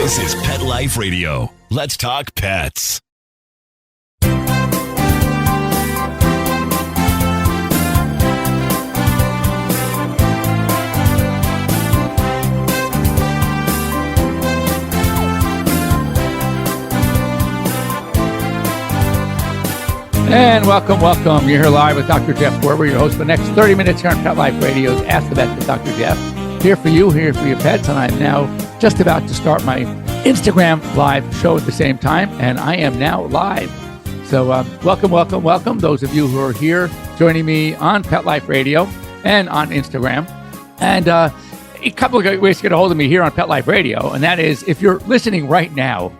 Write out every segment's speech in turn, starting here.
This is Pet Life Radio. Let's talk pets. And welcome. You're here live with Dr. Jeff Werber, your host for the next 30 minutes here on Pet Life Radio's Ask the Vet with Dr. Jeff. Here for you, here for your pets, and I'm now just about to start my Instagram live show at the same time, and I am now live. So welcome, those of you who are here joining me on Pet Life Radio and on Instagram. And a couple of ways to get a hold of me here on Pet Life Radio, and that is if you're listening right now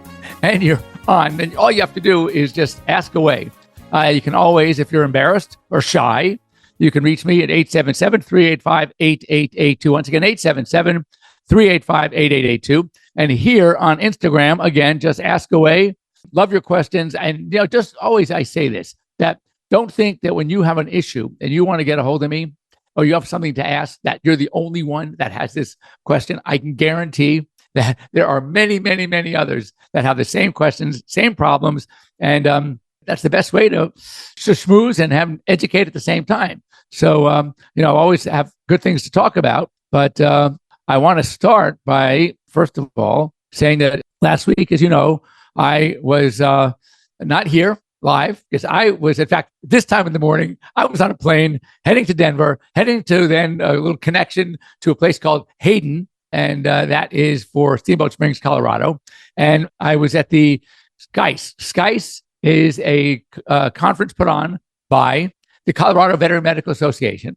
and you're on, then all you have to do is just ask away. You can always, if you're embarrassed or shy, you can reach me at 877-385-8882. Once again, 877-385-8882. And here on Instagram, again, just ask away. Love your questions. And, just always I say this, that don't think that when you have an issue and you want to get a hold of me or you have something to ask, that you're the only one that has this question. I can guarantee that there are many, many, many others that have the same questions, same problems. And, that's the best way to schmooze and have them educate at the same time. So, always have good things to talk about. But I want to start by, first of all, saying that last week, as you know, I was not here live because I was, in fact, this time in the morning, I was on a plane heading to Denver, heading to then a little connection to a place called Hayden. And that is for Steamboat Springs, Colorado. And I was at the SKICE. SKICE is a conference put on by the Colorado Veterinary Medical Association.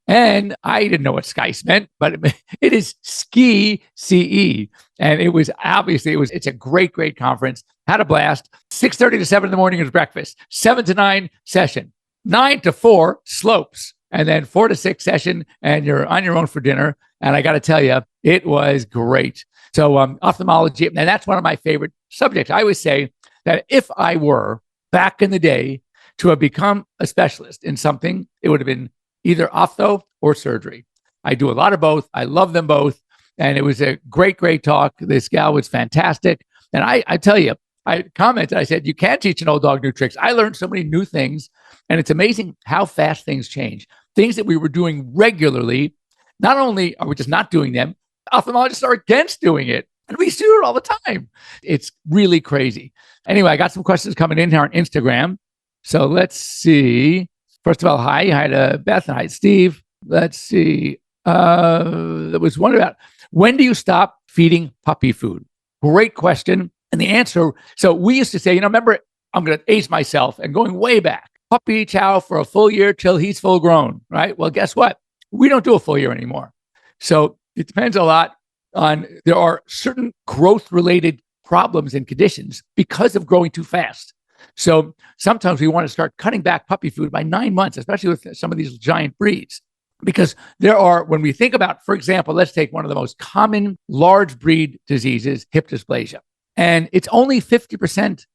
And I didn't know what SKICE meant, but it is SKICE. And it was obviously, it's a great, great conference. Had a blast. 6:30 to 7 in the morning is breakfast. 7 to 9 session. 9 to 4 slopes. And then 4 to 6 session, and you're on your own for dinner. And I got to tell you, it was great. So ophthalmology, and that's one of my favorite subjects. I always say, that if I were back in the day to have become a specialist in something, it would have been either ophtho or surgery. I do a lot of both. I love them both. And it was a great, great talk. This gal was fantastic. And I tell you, I commented, I said, you can't teach an old dog new tricks. I learned so many new things. And it's amazing how fast things change. Things that we were doing regularly, not only are we just not doing them, ophthalmologists are against doing it. And we do it all the time. It's really crazy. Anyway, I got some questions coming in here on Instagram. So let's see. First of all, hi to Beth and hi, Steve. Let's see. There was one about when do you stop feeding puppy food? Great question. And the answer, so we used to say, remember, I'm going to age myself and going way back. Puppy chow for a full year till he's full grown, right? Well, guess what? We don't do a full year anymore. So it depends a lot on, there are certain growth-related problems and conditions because of growing too fast. So sometimes we want to start cutting back puppy food by 9 months, especially with some of these giant breeds. Because there are, when we think about, for example, let's take one of the most common large breed diseases, hip dysplasia. And it's only 50%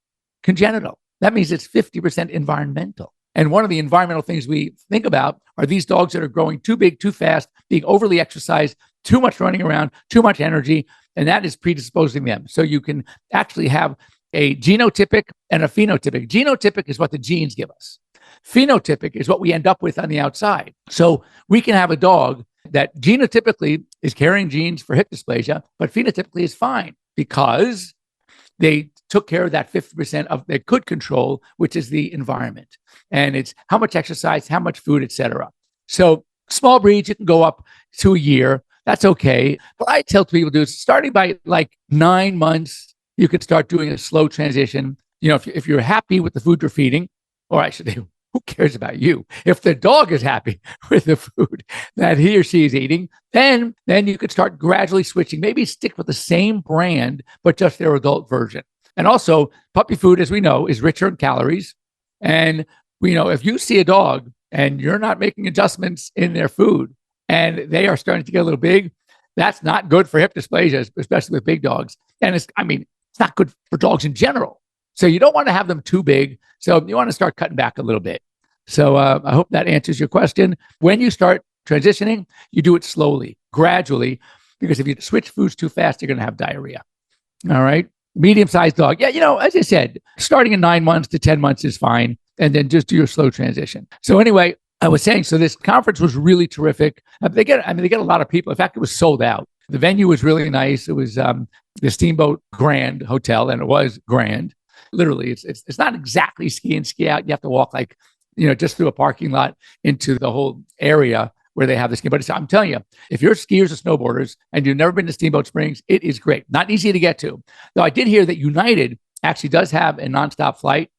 congenital. That means it's 50% environmental. And one of the environmental things we think about are these dogs that are growing too big, too fast, being overly exercised, too much running around, too much energy, and that is predisposing them. So you can actually have a genotypic and a phenotypic. Genotypic is what the genes give us. Phenotypic is what we end up with on the outside. So we can have a dog that genotypically is carrying genes for hip dysplasia, but phenotypically is fine because they took care of that 50% of they could control, which is the environment. And it's how much exercise, how much food, etc. So small breeds, you can go up to a year. That's okay. What I tell people to do is starting by like 9 months, you could start doing a slow transition. If you're happy with the food you're feeding, or I should say, who cares about you? If the dog is happy with the food that he or she is eating, then you could start gradually switching. Maybe stick with the same brand, but just their adult version. And also, puppy food, as we know, is richer in calories. And we know if you see a dog and you're not making adjustments in their food and they are starting to get a little big, that's not good for hip dysplasia, especially with big dogs. And it's not good for dogs in general. So you don't want to have them too big. So you want to start cutting back a little bit. So I hope that answers your question. When you start transitioning, you do it slowly, gradually, because if you switch foods too fast, you're going to have diarrhea. All right. Medium-sized dog. Yeah, as I said, starting in 9 months to 10 months is fine. And then just do your slow transition. So anyway, I was saying, so this conference was really terrific. They get a lot of people. In fact, it was sold out. The venue was really nice. It was the Steamboat Grand Hotel, and it was grand. Literally, it's not exactly ski in, ski out. You have to walk just through a parking lot into the whole area where they have the ski. But I'm telling you, if you're skiers or snowboarders and you've never been to Steamboat Springs, it is great. Not easy to get to. Though I did hear that United actually does have a nonstop flight.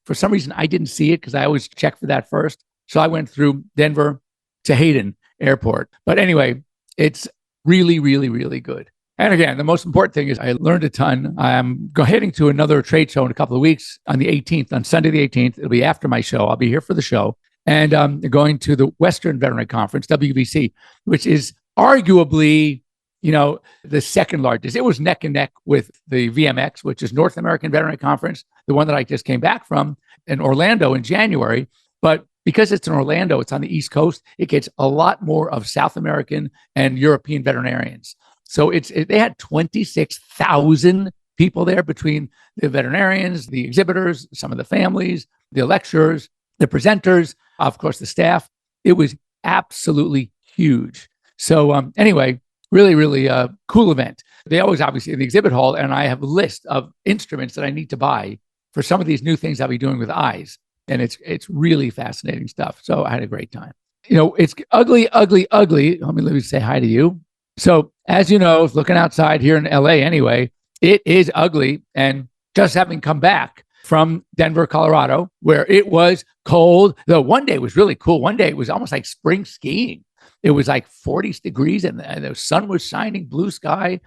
For some reason, I didn't see it because I always check for that first. So I went through Denver to Hayden Airport. But anyway, it's really, really, really good. And again, the most important thing is I learned a ton. I'm heading to another trade show in a couple of weeks on the 18th, on Sunday the 18th. It'll be after my show. I'll be here for the show. And going to the Western Veterinary Conference, WVC, which is arguably, the second largest. It was neck and neck with the VMX, which is North American Veterinary Conference, the one that I just came back from in Orlando in January. But because it's in Orlando, it's on the East Coast, it gets a lot more of South American and European veterinarians. So they had 26,000 people there between the veterinarians, the exhibitors, some of the families, the lecturers, the presenters, of course, the staff. It was absolutely huge. So anyway, really, really cool event. They always obviously in the exhibit hall, and I have a list of instruments that I need to buy for some of these new things I'll be doing with eyes. And it's really fascinating stuff. So I had a great time. It's ugly, ugly, ugly. Let me say hi to you. So as you know, looking outside here in LA anyway, it is ugly. And just having come back from Denver, Colorado, where it was cold, though one day was really cool. One day it was almost like spring skiing. It was like 40 degrees and the sun was shining, blue sky.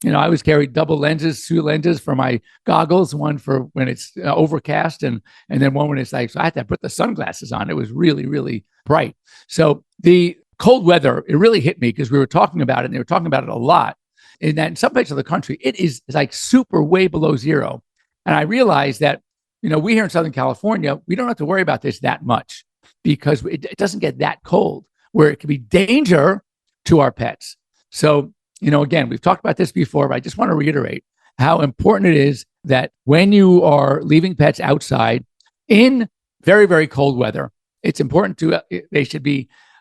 I always carry double lenses, two lenses for my goggles, one for when it's overcast and then one when it's so I had to put the sunglasses on. It was really, really bright. So the cold weather, it really hit me because we were talking about it and they were talking about it a lot. And that in some places of the country, it is like super way below zero. And I realized that, we here in Southern California, we don't have to worry about this that much because it doesn't get that cold where it could be danger to our pets. So, again, we've talked about this before, but I just want to reiterate how important it is that when you are leaving pets outside in very, very cold weather, it's important they should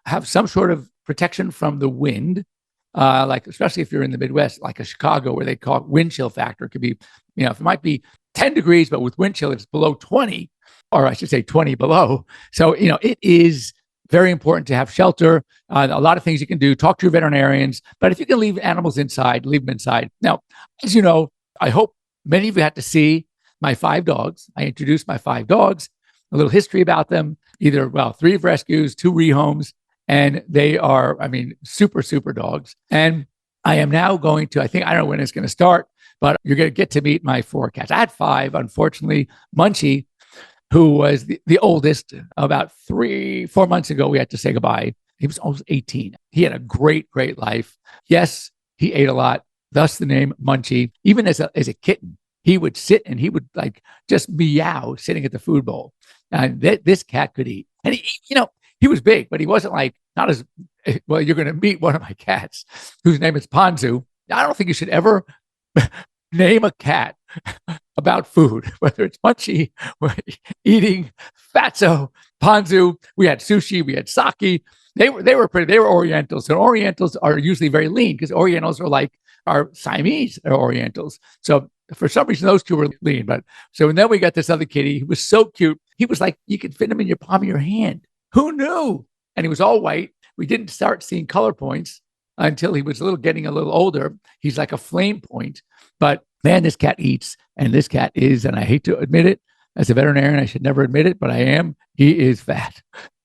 have some sort of protection from the wind, like especially if you're in the Midwest, like a Chicago, where they call it wind chill factor. It could be, if it might be 10 degrees, but with wind chill, it's below 20, or I should say 20 below. So, it is very important to have shelter. A lot of things you can do. Talk to your veterinarians. But if you can leave animals inside, leave them inside. Now, as you know, I hope many of you had to see my 5 dogs. I introduced my 5 dogs, a little history about them. 3 rescues, 2 rehomes, and they are, super, super dogs. And I am now going to, I don't know when it's going to start, but you're going to get to meet my 4 cats. I had 5, unfortunately. Munchie, who was the oldest, about 3-4 months ago, we had to say goodbye. He was almost 18. He had a great, great life. Yes, he ate a lot, thus the name Munchie. Even as a kitten, he would sit and he would just meow sitting at the food bowl. And this cat could eat. And he was big, but he wasn't not as, well, you're going to meet one of my cats whose name is Ponzu. I don't think you should ever name a cat about food, whether it's Munchie, eating Fatso, Ponzu. We had sushi, we had sake. They were Orientals. And Orientals are usually very lean because Orientals are like our Siamese Orientals. So for some reason, those two were lean. And then we got this other kitty. He was so cute. He was like, you could fit him in your palm of your hand. Who knew? And he was all white. We didn't start seeing color points until he was getting a little older. He's like a flame point. But man, this cat eats, and this cat is, and I hate to admit it, as a veterinarian, I should never admit it, but I am. He is fat,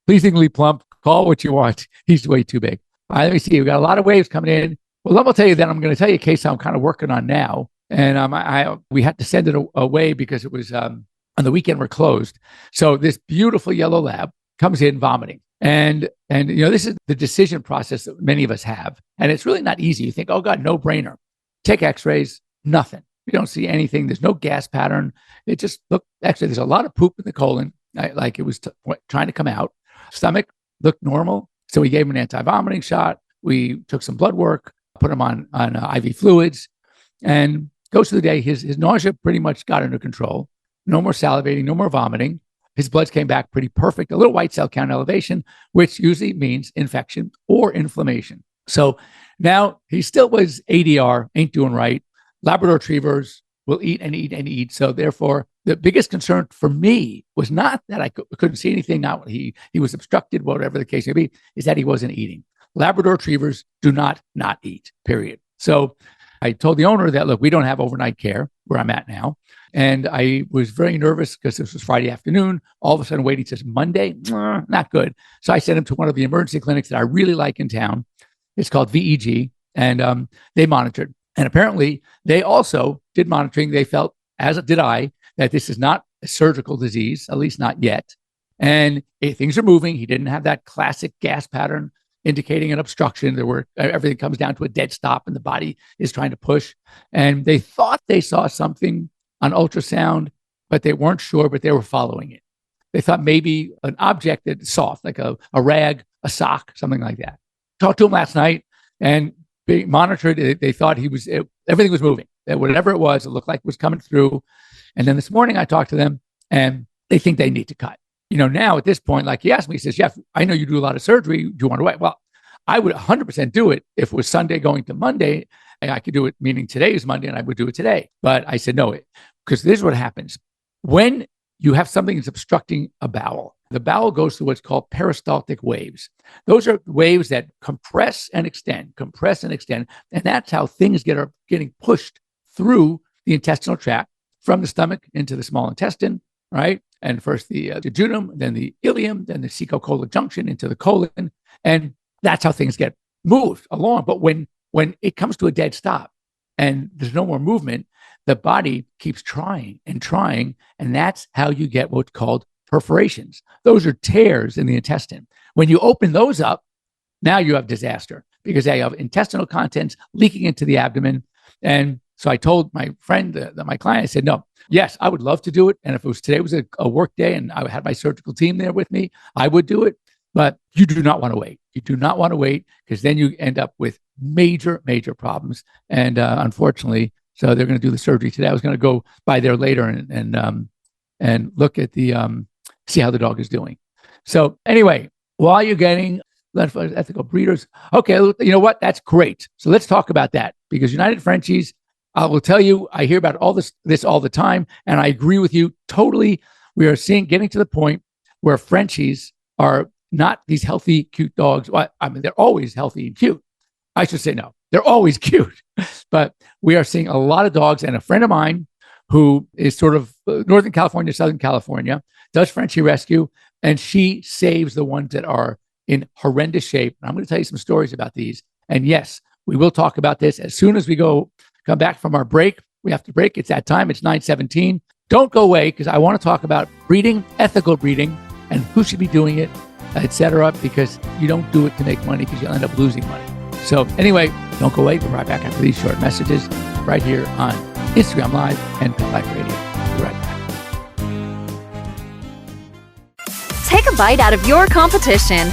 pleasingly plump. Call what you want. He's way too big. Let me see. We got a lot of waves coming in. Well, I'm going to tell you that I'm going to tell you a case I'm kind of working on now. And we had to send it away because it was on the weekend we're closed. So this beautiful yellow lab comes in vomiting. And this is the decision process that many of us have. And it's really not easy. You think, oh God, no brainer. Take x-rays, nothing. You don't see anything. There's no gas pattern. It just actually, there's a lot of poop in the colon, like it was trying to come out. Stomach looked normal. So we gave him an anti-vomiting shot. We took some blood work, put him on IV fluids. And goes through the day. His nausea pretty much got under control. No more salivating, no more vomiting. His bloods came back pretty perfect. A little white cell count elevation, which usually means infection or inflammation. So now he still was ADR, ain't doing right. Labrador retrievers will eat and eat and eat. So therefore, the biggest concern for me was not that I couldn't see anything, not he was obstructed, whatever the case may be, is that he wasn't eating. Labrador retrievers do not eat, period. So I told the owner that, look, we don't have overnight care where I'm at now. And I was very nervous because this was Friday afternoon. All of a sudden, waiting says Monday, not good. So I sent him to one of the emergency clinics that I really like in town. It's called VEG, and they monitored. And apparently, they also did monitoring. They felt, as did I, that this is not a surgical disease, at least not yet. And things are moving. He didn't have that classic gas pattern indicating an obstruction. Everything comes down to a dead stop, and the body is trying to push. And they thought they saw something on ultrasound, but they weren't sure, but they were following it. They thought maybe an object that's soft, like a rag, a sock, something like that. Talked to him last night, and they monitored it. They thought everything was moving. That whatever it was, it looked like it was coming through. And then this morning I talked to them, and they think they need to cut. Now at this point, like he asked me, he says, Jeff, I know you do a lot of surgery. Do you want to wait? Well, I would 100% do it if it was Sunday going to Monday. And I could do it, meaning today is Monday, and I would do it today. But I said, no, because this is what happens. When you have something that's obstructing a bowel, the bowel goes through what's called peristaltic waves. Those are waves that compress and extend. And that's how things are getting pushed through the intestinal tract from the stomach into the small intestine, right? And first the jejunum, then the ileum, then the cecal-colon junction into the colon. And that's how things get moved along. But when it comes to a dead stop and there's no more movement, the body keeps trying, and that's how you get what's called perforations. Those are tears in the intestine. When you open those up, now you have disaster because they have intestinal contents leaking into the abdomen. And so I told my friend, my client, I said, no, yes, I would love to do it. And if today was a work day and I had my surgical team there with me, I would do it. But you do not want to wait. You do not want to wait because then you end up with major, major problems. And unfortunately, so they're going to do the surgery today. I was going to go by there later and look at see how the dog is doing. So anyway, while you're getting ethical breeders, okay, you know what? That's great. So let's talk about that because United Frenchies, I will tell you, I hear about all this all the time, and I agree with you totally. We are getting to the point where Frenchies are not these healthy, cute dogs. Well, I mean, they're always healthy and cute. I should say no, they're always cute. But we are seeing a lot of dogs, and a friend of mine who is sort of Northern California, Southern California, does Frenchie rescue, and she saves the ones that are in horrendous shape. And I'm going to tell you some stories about these. And yes, we will talk about this as soon as we come back from our break. We have to break. It's that time. It's 9:17. Don't go away because I want to talk about breeding, ethical breeding, and who should be doing it, etc. Because you don't do it to make money because you'll end up losing money. So anyway, don't go away. We'll be right back after these short messages right here on Instagram Live and Pet Life Radio. Be right back. Take a bite out of your competition.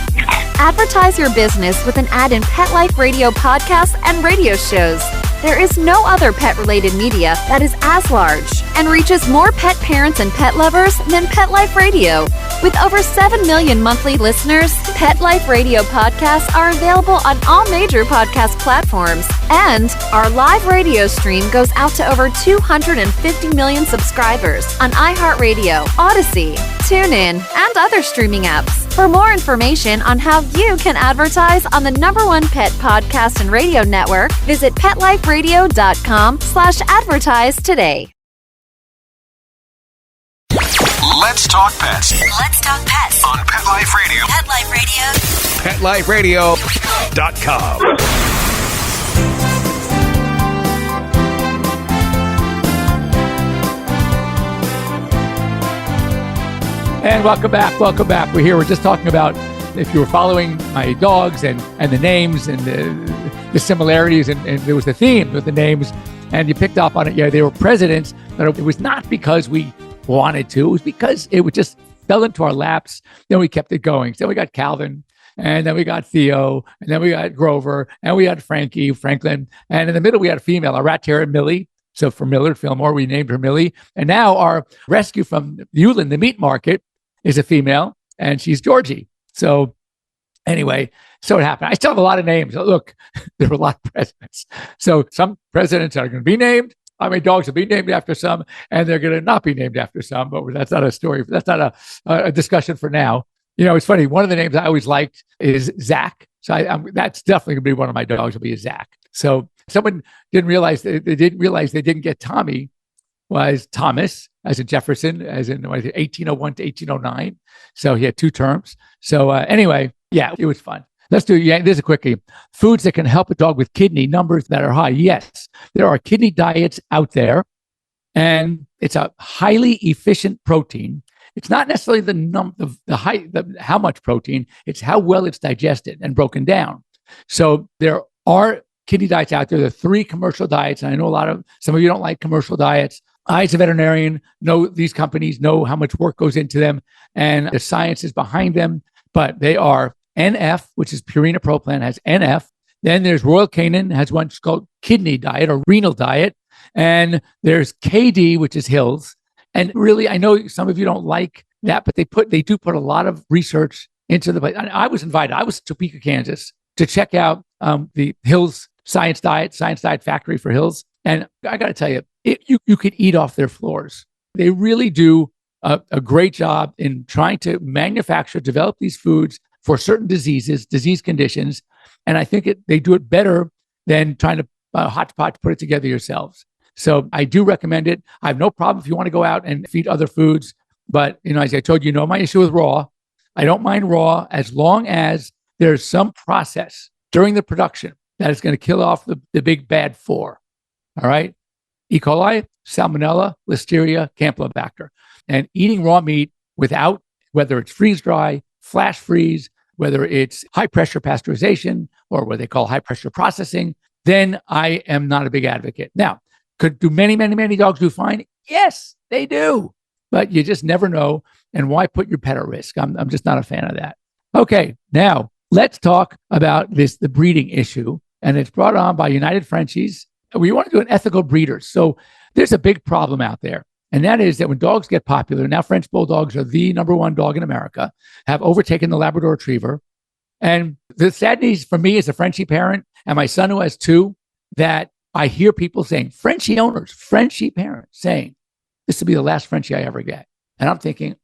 Advertise your business with an ad in Pet Life Radio podcasts and radio shows. There is no other pet-related media that is as large and reaches more pet parents and pet lovers than Pet Life Radio. With over 7 million monthly listeners, Pet Life Radio podcasts are available on all major podcast platforms. And our live radio stream goes out to over 250 million subscribers on iHeartRadio, Odyssey, TuneIn, and other streaming apps. For more information on how you can advertise on the #1 pet podcast and radio network, visit PetLifeRadio.com/advertise today. Let's talk pets. Let's talk pets On Pet Life Radio. Pet Life Radio. PetLifeRadio.com. And welcome back. We're here. We're just talking about if you were following my dogs and the names and the similarities, and there was the theme with the names, and you picked up on it. Yeah, they were presidents, but it was not because we wanted to. It was because it would just fell into our laps. Then we kept it going. So we got Calvin, and then we got Theo, and then we got Grover, and we had Franklin, and in the middle we had a female, a rat terrier, Millie. So for Millard Fillmore, we named her Millie. And now our rescue from Yulin, the meat market, is a female, and she's Georgie. So anyway, so it happened. I still have a lot of names. Look, there were a lot of presidents. So some presidents are going to be named. I mean, dogs will be named after some, and they're going to not be named after some. But that's not a story. That's not a discussion for now. It's funny. One of the names I always liked is Zach. So that's definitely going to be one of my dogs. Will be a Zach. So someone didn't realize they didn't get Tommy was Thomas, as in Jefferson, as in 1801 to 1809. So he had 2 terms. So anyway, yeah, it was fun. Let's do, this is a quickie. Foods that can help a dog with kidney numbers that are high. Yes, there are kidney diets out there, and it's a highly efficient protein. It's not necessarily how much protein, it's how well it's digested and broken down. So there are kidney diets out there. There are 3 commercial diets. And I know some of you don't like commercial diets. I, as a veterinarian, know these companies, know how much work goes into them, and the science is behind them. But they are NF, which is Purina Pro Plan, has NF. Then there's Royal Canin, has one called kidney diet or renal diet. And there's KD, which is Hills. And really, I know some of you don't like that, but they do put a lot of research into the place. I was invited. I was in Topeka, Kansas, to check out the Hills Science Diet Factory for Hills. And I got to tell you, you could eat off their floors. They really do a great job in trying to develop these foods for certain disease conditions. And I think they do it better than trying to hodgepodge put it together yourselves. So I do recommend it. I have no problem if you want to go out and feed other foods. But, as I told you, my issue with raw. I don't mind raw as long as there's some process during the production that is going to kill off the big bad 4. All right? E. coli, Salmonella, Listeria, Campylobacter. And eating raw meat without, whether it's freeze-dry, flash freeze, whether it's high-pressure pasteurization or what they call high-pressure processing, then I am not a big advocate. Now, do many, many, many dogs do fine? Yes, they do. But you just never know. And why put your pet at risk? I'm just not a fan of that. Okay, now let's talk about the breeding issue. And it's brought on by United Frenchies. We want to do an ethical breeders. So there's a big problem out there. And that is that when dogs get popular, now French Bulldogs are the number 1 dog in America, have overtaken the Labrador Retriever. And the sad news for me as a Frenchie parent, and my son who has 2, that I hear people saying, Frenchie owners, Frenchie parents saying, this will be the last Frenchie I ever get. And I'm thinking,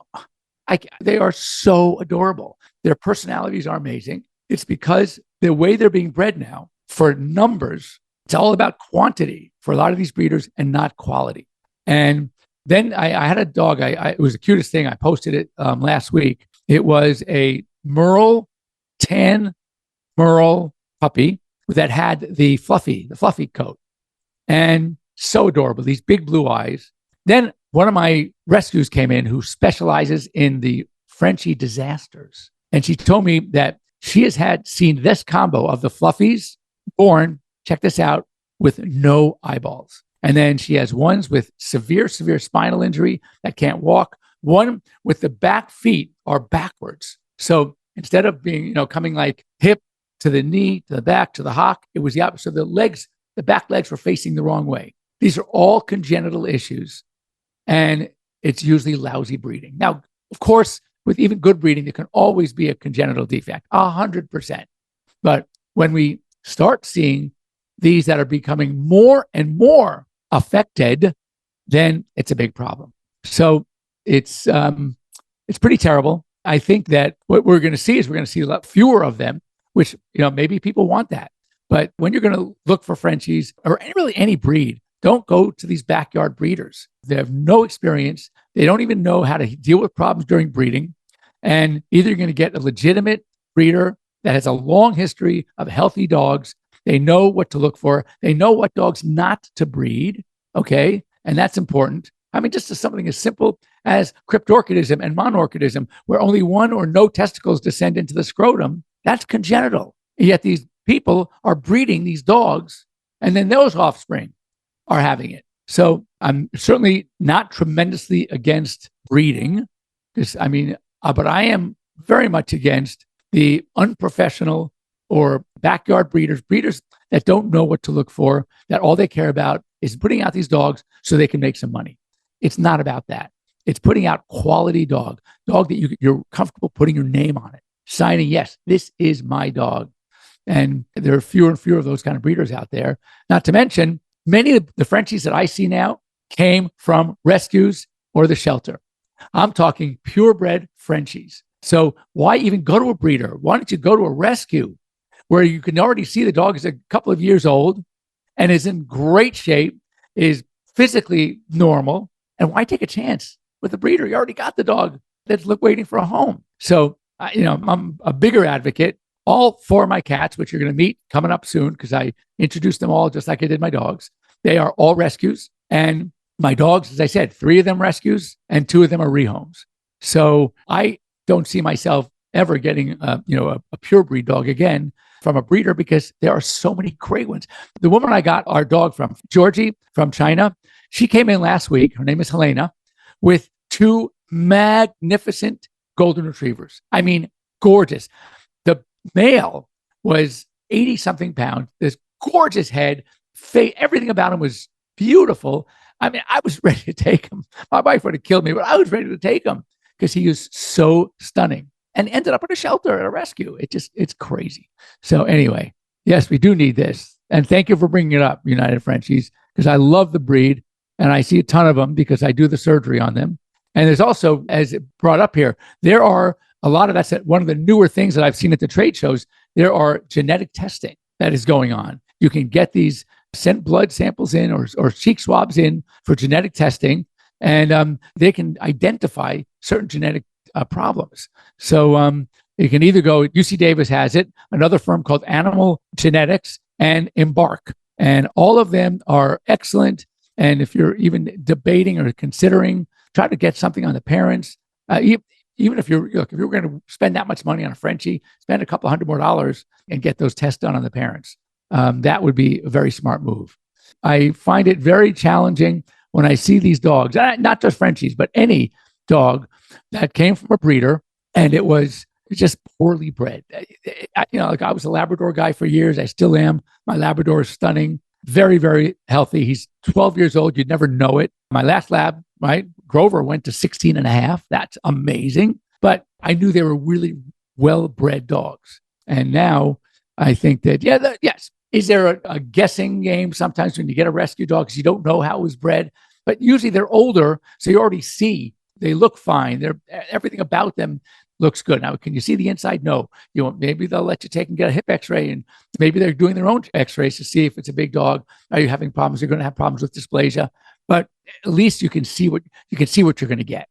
they are so adorable. Their personalities are amazing. It's because the way they're being bred now for numbers, it's all about quantity for a lot of these breeders and not quality. And then I had a dog. It was the cutest thing. I posted it last week. It was a tan Merle puppy that had the fluffy coat. And so adorable, these big blue eyes. Then one of my rescues came in who specializes in the Frenchie disasters. And she told me that she has seen this combo of the fluffies born, check this out, with no eyeballs. And then she has ones with severe spinal injury that can't walk. One with the back feet are backwards. So instead of being, coming like hip to the knee, to the back, to the hock, it was the opposite. So the back legs were facing the wrong way. These are all congenital issues. And it's usually lousy breeding. Now, of course, with even good breeding, there can always be a congenital defect, 100%. But when we start seeing these that are becoming more and more affected, then it's a big problem. So it's pretty terrible. I think that what we're going to see is a lot fewer of them, which, maybe people want that. But when you're going to look for Frenchies or really any breed, don't go to these backyard breeders. They have no experience. They don't even know how to deal with problems during breeding. And either you're going to get a legitimate breeder that has a long history of healthy dogs. They know what to look for. They know what dogs not to breed. Okay. And that's important. I mean, just something as simple as cryptorchidism and monorchidism, where only one or no testicles descend into the scrotum. That's congenital. And yet these people are breeding these dogs, and then those offspring are having it. So I'm certainly not tremendously against breeding, but I am very much against the unprofessional or backyard breeders that don't know what to look for, that all they care about is putting out these dogs so they can make some money. It's not about that. It's putting out quality dog that you're comfortable putting your name on it, signing, yes, this is my dog. And there are fewer and fewer of those kind of breeders out there. Not to mention, many of the Frenchies that I see now came from rescues or the shelter. I'm talking purebred Frenchies. So why even go to a breeder? Why don't you go to a rescue where you can already see the dog is a couple of years old and is in great shape, is physically normal, and why take a chance with a breeder? You already got the dog that's waiting for a home. So, I'm a bigger advocate. All 4 of my cats, which you're going to meet coming up soon, because I introduced them all just like I did my dogs. They are all rescues. And my dogs, as I said, 3 of them rescues and 2 of them are rehomes. So I don't see myself ever getting a pure breed dog again from a breeder, because there are so many great ones. The woman I got our dog from, Georgie from China, she came in last week. Her name is Helena, with 2 magnificent golden retrievers. I mean, gorgeous. The male was 80 something pounds, this gorgeous head, face, everything about him was beautiful. I mean, I was ready to take him. My wife would have killed me, but I was ready to take him because he was so stunning, and ended up at a shelter at a rescue. It's crazy. So anyway, yes, we do need this. And thank you for bringing it up, United Frenchies, because I love the breed and I see a ton of them because I do the surgery on them. And there's also, as it brought up here, there are a lot of that's one of the newer things that I've seen at the trade shows. There are genetic testing that is going on. You can get these, sent blood samples in or cheek swabs in for genetic testing, and they can identify certain genetic problems. So you can either go, UC Davis has it, another firm called Animal Genetics, and Embark. And all of them are excellent. And if you're even debating or considering, try to get something on the parents. Even if you're going to spend that much money on a Frenchie, spend a couple $100 more and get those tests done on the parents. That would be a very smart move. I find it very challenging when I see these dogs, not just Frenchies, but any dog that came from a breeder and it was just poorly bred. I was a Labrador guy for years. I still am. My Labrador is stunning, very, very healthy. He's 12 years old. You'd never know it. My last lab, right, Grover, went to 16 and a half. That's amazing. But I knew they were really well-bred dogs. And now I think that, yes. Is there a guessing game sometimes when you get a rescue dog because you don't know how it was bred? But usually they're older, so you already see they look fine. Everything about them looks good. Now, can you see the inside? No. Maybe they'll let you take and get a hip X-ray, and maybe they're doing their own X-rays to see if it's a big dog. Are you having problems? You're going to have problems with dysplasia, but at least you can see what you're going to get.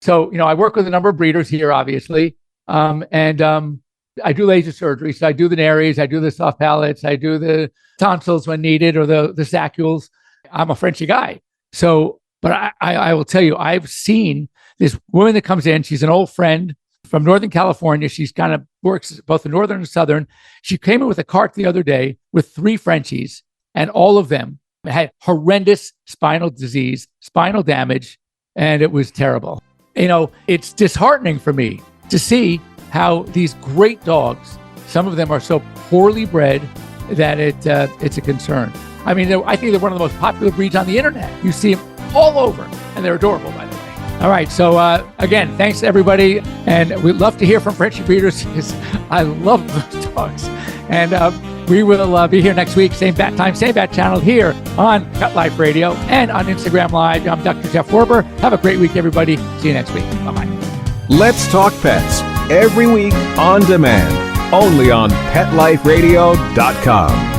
So, I work with a number of breeders here, obviously, and I do laser surgery. So I do the nares, I do the soft palates, I do the tonsils when needed, or the saccules. I'm a Frenchie guy. So, but I will tell you, I've seen this woman that comes in. She's an old friend from Northern California. She's kind of works both the Northern and Southern. She came in with a cart the other day with 3 Frenchies, and all of them had horrendous spinal disease, spinal damage, and it was terrible. It's disheartening for me to see how these great dogs, some of them are so poorly bred that it's a concern. I mean, I think they're one of the most popular breeds on the internet. You see them all over, and they're adorable, by the way. All right, so again, thanks to everybody, and we'd love to hear from Frenchie breeders because I love those dogs. And we will be here next week, same bat time, same bat channel, here on Pet Life Radio and on Instagram Live. I'm Dr. Jeff Werber. Have a great week, everybody. See you next week. Bye-bye. Let's Talk Pets, every week on demand, only on PetLifeRadio.com.